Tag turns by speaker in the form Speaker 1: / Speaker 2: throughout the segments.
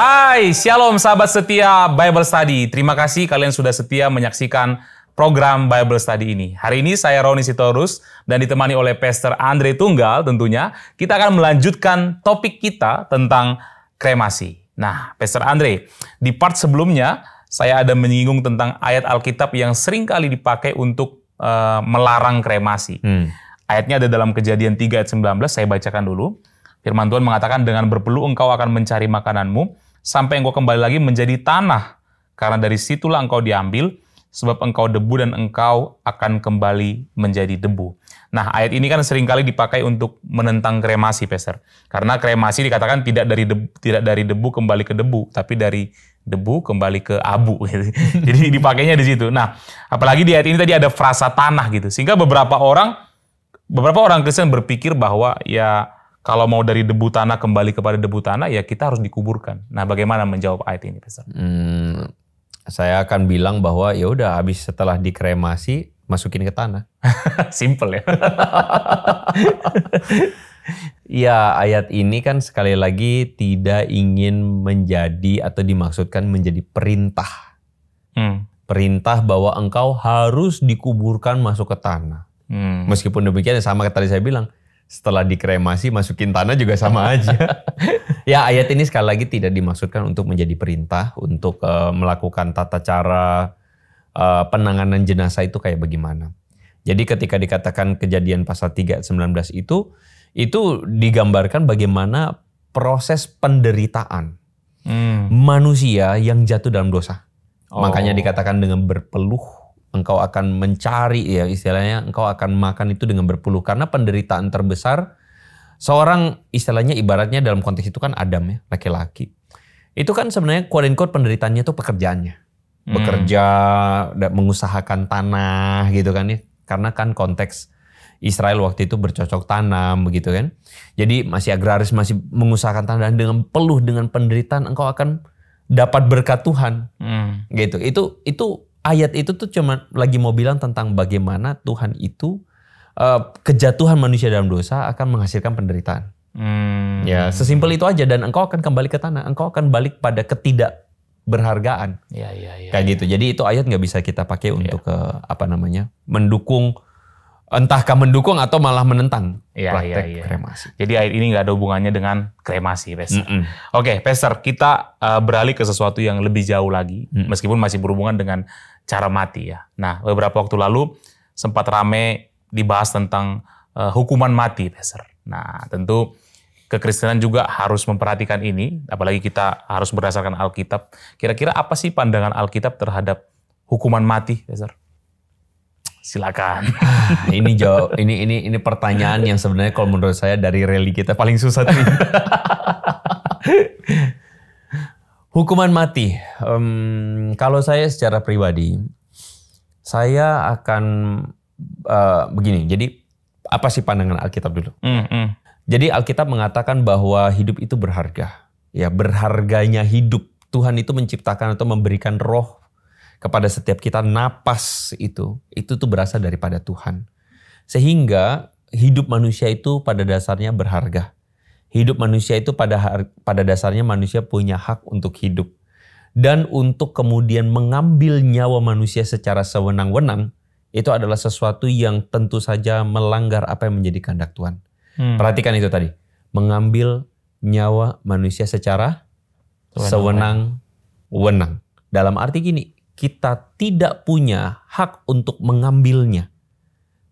Speaker 1: Hai, Shalom sahabat setia Bible Study. Terima kasih kalian sudah setia menyaksikan program Bible Study ini. Hari ini saya Roni Sitorus dan ditemani oleh Pastor Andre Tunggal tentunya. Kita akan melanjutkan topik kita tentang kremasi. Nah, Pastor Andre, di part sebelumnya saya ada menyinggung tentang ayat Alkitab yang sering kali dipakai untuk melarang kremasi. Ayatnya ada dalam Kejadian 3 ayat 19, saya bacakan dulu. Firman Tuhan mengatakan, dengan berpeluh engkau akan mencari makananmu, sampai engkau kembali lagi menjadi tanah. Karena dari situlah engkau diambil, sebab engkau debu dan engkau akan kembali menjadi debu. Nah, ayat ini kan seringkali dipakai untuk menentang kremasi, Pastor. Karena kremasi dikatakan tidak dari debu kembali ke debu, tapi dari debu kembali ke abu. Jadi dipakainya di situ. Nah, apalagi di ayat ini tadi ada frasa tanah gitu. Sehingga beberapa orang Kristen berpikir bahwa ya kalau mau dari debu tanah kembali kepada debu tanah, ya kita harus dikuburkan. Nah, bagaimana menjawab ayat ini, Pastor?
Speaker 2: Saya akan bilang bahwa ya udah habis setelah dikremasi masukin ke tanah.
Speaker 1: Simple ya.
Speaker 2: Ya, ayat ini kan sekali lagi tidak ingin menjadi atau dimaksudkan menjadi perintah. Perintah bahwa engkau harus dikuburkan masuk ke tanah. Meskipun demikian sama tadi saya bilang, setelah dikremasi masukin tanah juga sama aja. Ya, ayat ini sekali lagi tidak dimaksudkan untuk menjadi perintah untuk melakukan tata cara penanganan jenazah itu kayak bagaimana. Jadi ketika dikatakan Kejadian pasal 3 ayat 19 itu digambarkan bagaimana proses penderitaan manusia yang jatuh dalam dosa. Makanya dikatakan dengan berpeluh engkau akan mencari, ya istilahnya engkau akan makan itu dengan berpeluh. Karena penderitaan terbesar seorang, istilahnya ibaratnya dalam konteks itu kan Adam ya, laki-laki. Itu kan sebenarnya quote unquote penderitaannya itu pekerjaannya. Bekerja, mengusahakan tanah gitu kan ya. Karena kan konteks Israel waktu itu bercocok tanam begitu kan. Jadi masih agraris, masih mengusahakan tanah, dan dengan peluh, dengan penderitaan engkau akan dapat berkat Tuhan. Gitu. Itu ayat itu tuh cuma lagi mau bilang tentang bagaimana Tuhan itu kejatuhan manusia dalam dosa akan menghasilkan penderitaan. Ya, sesimpel itu aja, dan engkau akan kembali ke tanah, engkau akan balik pada ketidakberhargaan. Kayak gitu. Jadi itu ayat nggak bisa kita pakai untuk mendukung, entahkah mendukung atau malah menentang praktek kremasi.
Speaker 1: Jadi ayat ini nggak ada hubungannya dengan kremasi, Pastor. Oke, Pastor, kita beralih ke sesuatu yang lebih jauh lagi, meskipun masih berhubungan dengan cara mati ya. Nah, beberapa waktu lalu sempat rame dibahas tentang hukuman mati, Pastor. Nah, tentu kekristenan juga harus memperhatikan ini, apalagi kita harus berdasarkan Alkitab. Kira-kira apa sih pandangan Alkitab terhadap hukuman mati, Pastor? Silakan.
Speaker 2: Ini pertanyaan yang sebenarnya kalau menurut saya dari religi kita paling susah tuh. Hukuman mati. Kalau saya secara pribadi, saya akan begini. Jadi apa sih pandangan Alkitab dulu? Jadi Alkitab mengatakan bahwa hidup itu berharga. Ya, berharganya hidup. Tuhan itu menciptakan atau memberikan roh kepada setiap kita, napas itu tuh berasal daripada Tuhan. Sehingga hidup manusia itu pada dasarnya berharga. Hidup manusia itu pada dasarnya manusia punya hak untuk hidup. Dan untuk kemudian mengambil nyawa manusia secara sewenang-wenang, itu adalah sesuatu yang tentu saja melanggar apa yang menjadi kehendak Tuhan. Perhatikan itu tadi. Mengambil nyawa manusia secara sewenang-wenang. Dalam arti gini, kita tidak punya hak untuk mengambilnya.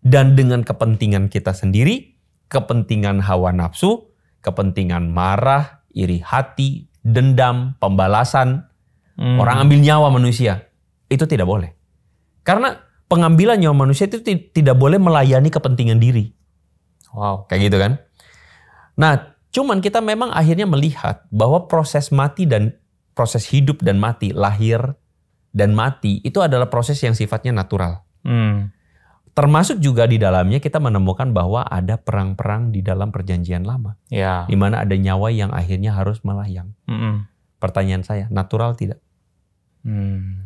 Speaker 2: Dan dengan kepentingan kita sendiri, kepentingan hawa nafsu, kepentingan marah, iri hati, dendam, pembalasan, orang ambil nyawa manusia, itu tidak boleh. Karena pengambilan nyawa manusia itu tidak boleh melayani kepentingan diri.
Speaker 1: Wow.
Speaker 2: Kayak gitu kan. Nah, cuman kita memang akhirnya melihat bahwa proses mati dan proses hidup dan mati, lahir dan mati, itu adalah proses yang sifatnya natural. Termasuk juga di dalamnya kita menemukan bahwa ada perang-perang di dalam perjanjian lama. Di mana ada nyawa yang akhirnya harus melayang. Pertanyaan saya, natural tidak?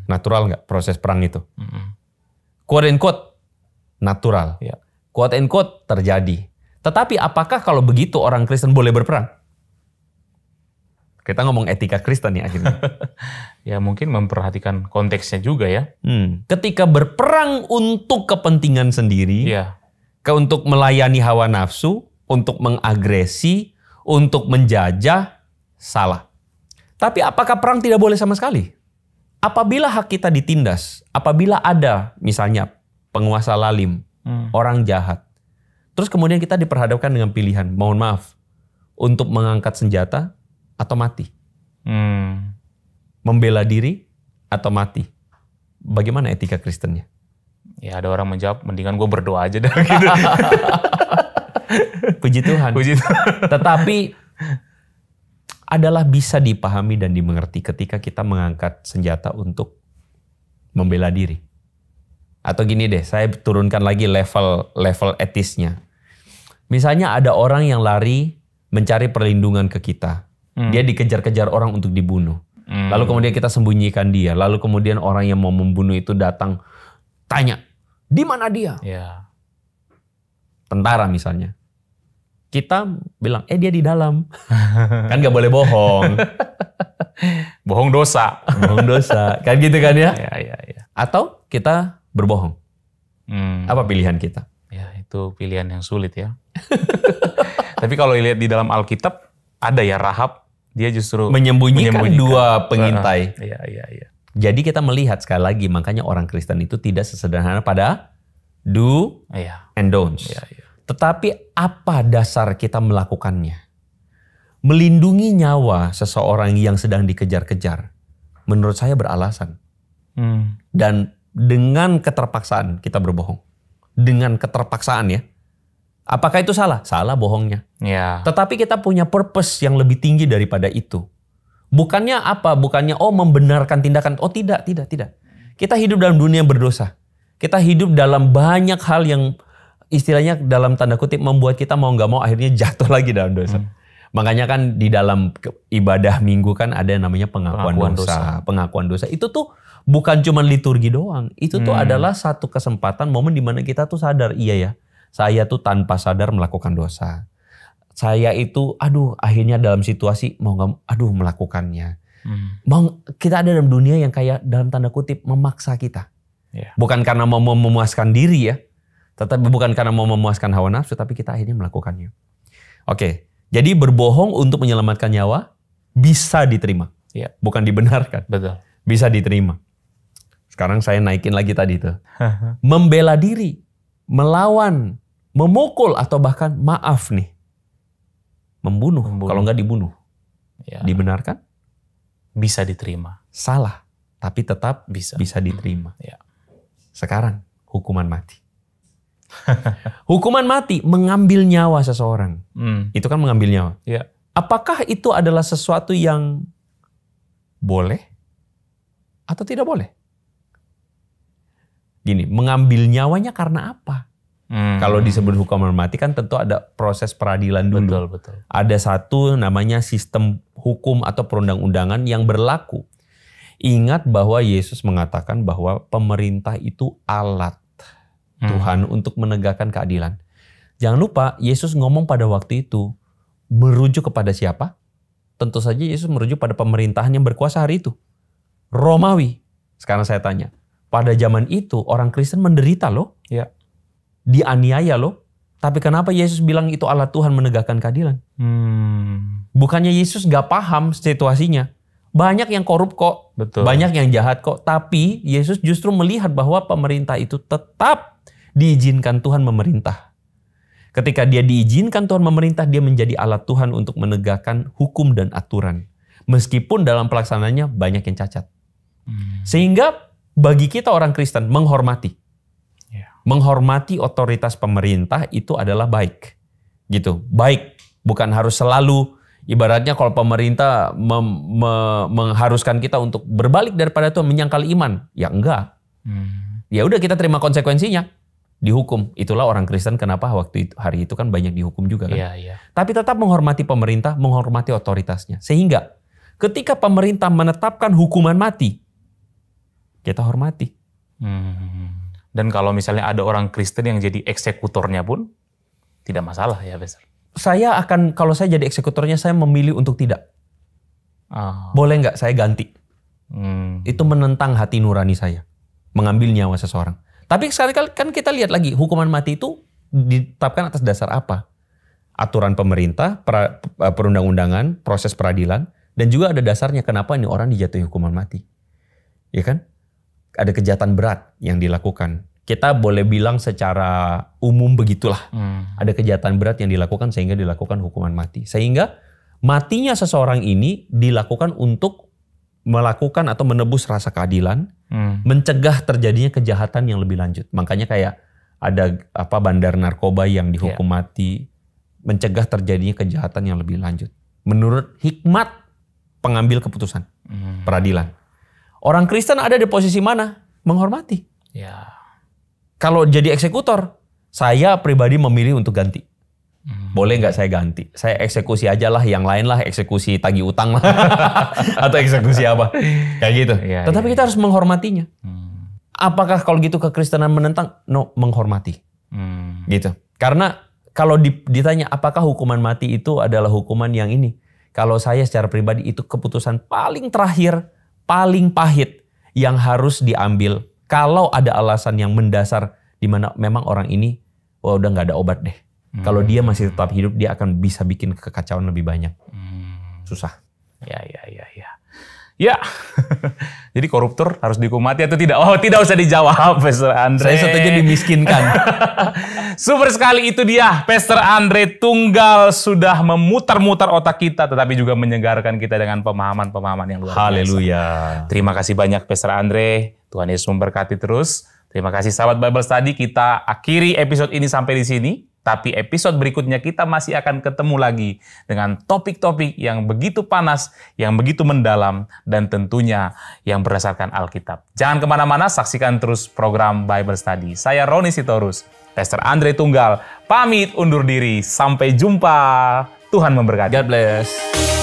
Speaker 2: Natural nggak proses perang itu? Quote and quote, natural. Quote and quote, terjadi. Tetapi apakah kalau begitu orang Kristen boleh berperang? Kita ngomong etika Kristen ya akhirnya.
Speaker 1: Ya mungkin memperhatikan konteksnya juga ya.
Speaker 2: Ketika berperang untuk kepentingan sendiri,
Speaker 1: Iya.
Speaker 2: untuk melayani hawa nafsu, untuk mengagresi, untuk menjajah, salah. Tapi apakah perang tidak boleh sama sekali? Apabila hak kita ditindas, apabila ada misalnya penguasa lalim, orang jahat, terus kemudian kita diperhadapkan dengan pilihan, mohon maaf, untuk mengangkat senjata atau mati. Membela diri atau mati. Bagaimana etika Kristennya?
Speaker 1: Ya ada orang menjawab, mendingan gue berdoa aja dah gitu.
Speaker 2: Puji Tuhan.
Speaker 1: Puji Tuhan.
Speaker 2: Tetapi adalah bisa dipahami dan dimengerti ketika kita mengangkat senjata untuk membela diri. Atau gini deh, saya turunkan lagi level etisnya. Misalnya ada orang yang lari mencari perlindungan ke kita. Dia dikejar-kejar orang untuk dibunuh. Lalu kemudian kita sembunyikan dia. Lalu kemudian orang yang mau membunuh itu datang tanya, di mana dia?
Speaker 1: Ya.
Speaker 2: Tentara misalnya. Kita bilang, dia di dalam. Kan gak boleh bohong.
Speaker 1: Bohong dosa.
Speaker 2: Bohong dosa. Kan gitu kan ya?
Speaker 1: Ya.
Speaker 2: Atau kita berbohong. Apa pilihan kita?
Speaker 1: Ya itu pilihan yang sulit ya. Tapi kalau lihat di dalam Alkitab, ada ya Rahab. Dia justru
Speaker 2: menyembunyikan dua pengintai.
Speaker 1: Iya.
Speaker 2: Jadi kita melihat sekali lagi, makanya orang Kristen itu tidak sesederhana pada do and don'ts.
Speaker 1: Iya.
Speaker 2: Tetapi apa dasar kita melakukannya? Melindungi nyawa seseorang yang sedang dikejar-kejar, menurut saya beralasan. Dan dengan keterpaksaan kita berbohong. Dengan keterpaksaan ya. Apakah itu salah? Salah bohongnya.
Speaker 1: Ya.
Speaker 2: Tetapi kita punya purpose yang lebih tinggi daripada itu. Bukannya apa? Bukannya membenarkan tindakan. Tidak. Kita hidup dalam dunia yang berdosa. Kita hidup dalam banyak hal yang istilahnya dalam tanda kutip membuat kita mau nggak mau akhirnya jatuh lagi dalam dosa. Makanya kan di dalam ibadah minggu kan ada yang namanya pengakuan dosa. Pengakuan dosa itu tuh bukan cuma liturgi doang. Itu tuh adalah satu kesempatan momen di mana kita tuh sadar, iya ya, saya tuh tanpa sadar melakukan dosa. Saya itu, akhirnya dalam situasi melakukannya. Kita ada dalam dunia yang kayak dalam tanda kutip memaksa kita.
Speaker 1: Yeah.
Speaker 2: Bukan karena mau memuaskan diri ya, tetapi bukan karena mau memuaskan hawa nafsu, tapi kita akhirnya melakukannya. Oke, jadi berbohong untuk menyelamatkan nyawa bisa diterima.
Speaker 1: Yeah.
Speaker 2: Bukan dibenarkan.
Speaker 1: Betul.
Speaker 2: Bisa diterima. Sekarang saya naikin lagi tadi itu. Membela diri, melawan, memukul, atau bahkan maaf nih. Membunuh. Kalau nggak dibunuh.
Speaker 1: Ya.
Speaker 2: Dibenarkan?
Speaker 1: Bisa diterima.
Speaker 2: Salah. Tapi tetap bisa diterima.
Speaker 1: Ya.
Speaker 2: Sekarang hukuman mati. Hukuman mati mengambil nyawa seseorang. Itu kan mengambil nyawa.
Speaker 1: Ya.
Speaker 2: Apakah itu adalah sesuatu yang boleh atau tidak boleh? Gini, mengambil nyawanya karena apa? Kalau disebut hukuman mati kan tentu ada proses peradilan dulu.
Speaker 1: Betul.
Speaker 2: Ada satu namanya sistem hukum atau perundang-undangan yang berlaku. Ingat bahwa Yesus mengatakan bahwa pemerintah itu alat Tuhan untuk menegakkan keadilan. Jangan lupa Yesus ngomong pada waktu itu merujuk kepada siapa? Tentu saja Yesus merujuk pada pemerintahan yang berkuasa hari itu. Romawi. Sekarang saya tanya, pada zaman itu orang Kristen menderita loh.
Speaker 1: Ya.
Speaker 2: Dianiaya loh. Tapi kenapa Yesus bilang itu alat Tuhan menegakkan keadilan? Bukannya Yesus gak paham situasinya. Banyak yang korup kok.
Speaker 1: Betul.
Speaker 2: Banyak yang jahat kok. Tapi Yesus justru melihat bahwa pemerintah itu tetap diizinkan Tuhan memerintah. Ketika dia diizinkan Tuhan memerintah, dia menjadi alat Tuhan untuk menegakkan hukum dan aturan. Meskipun dalam pelaksanaannya banyak yang cacat. Sehingga bagi kita orang Kristen menghormati. Menghormati otoritas pemerintah itu adalah baik. Gitu. Baik. Bukan harus selalu, ibaratnya kalau pemerintah mengharuskan kita untuk berbalik daripada Tuhan, menyangkal iman. Ya enggak. Ya udah kita terima konsekuensinya. Dihukum. Itulah orang Kristen kenapa hari itu kan banyak dihukum juga kan.
Speaker 1: Iya.
Speaker 2: Tapi tetap menghormati pemerintah, menghormati otoritasnya. Sehingga ketika pemerintah menetapkan hukuman mati, kita hormati.
Speaker 1: Dan kalau misalnya ada orang Kristen yang jadi eksekutornya pun tidak masalah ya, Pastor.
Speaker 2: Kalau saya jadi eksekutornya, saya memilih untuk tidak. Boleh nggak saya ganti? Itu menentang hati nurani saya. Mengambil nyawa seseorang. Tapi sekali kan kita lihat lagi, hukuman mati itu ditetapkan atas dasar apa? Aturan pemerintah, perundang-undangan, proses peradilan, dan juga ada dasarnya kenapa ini orang dijatuhi hukuman mati. Ya kan? Ada kejahatan berat yang dilakukan. Kita boleh bilang secara umum begitulah. Ada kejahatan berat yang dilakukan sehingga dilakukan hukuman mati. Sehingga matinya seseorang ini dilakukan untuk melakukan atau menebus rasa keadilan, mencegah terjadinya kejahatan yang lebih lanjut. Makanya kayak ada bandar narkoba yang dihukum mati, mencegah terjadinya kejahatan yang lebih lanjut. Menurut hikmat pengambil keputusan peradilan. Orang Kristen ada di posisi mana? Menghormati. Kalau jadi eksekutor, saya pribadi memilih untuk ganti. Boleh nggak saya ganti? Saya eksekusi aja lah, yang lain lah eksekusi tagih utang lah. Atau eksekusi apa. Kayak gitu. Tetapi kita harus menghormatinya. Apakah kalau gitu kekristenan menentang? No, menghormati. Gitu. Karena kalau ditanya apakah hukuman mati itu adalah hukuman yang ini? Kalau saya secara pribadi itu keputusan paling terakhir, paling pahit yang harus diambil. Kalau ada alasan yang mendasar di mana memang orang ini udah nggak ada obat deh. Kalau dia masih tetap hidup, dia akan bisa bikin kekacauan lebih banyak. Susah.
Speaker 1: Ya. Jadi koruptor harus dihukum mati atau tidak? Oh, tidak usah dijawab, Pastor Andre.
Speaker 2: Saya setuju dimiskinkan.
Speaker 1: Super sekali, itu dia. Pastor Andre Tunggal sudah memutar-mutar otak kita, tetapi juga menyegarkan kita dengan pemahaman-pemahaman yang luar biasa.
Speaker 2: Haleluya.
Speaker 1: Terima kasih banyak, Pastor Andre. Tuhan Yesus memberkati terus. Terima kasih sahabat Bible Study. Kita akhiri episode ini sampai di sini. Tapi episode berikutnya kita masih akan ketemu lagi dengan topik-topik yang begitu panas, yang begitu mendalam, dan tentunya yang berdasarkan Alkitab. Jangan kemana-mana, saksikan terus program Bible Study. Saya Roni Sitorus, Pastor Andre Tunggal, pamit undur diri. Sampai jumpa. Tuhan memberkati.
Speaker 2: God bless.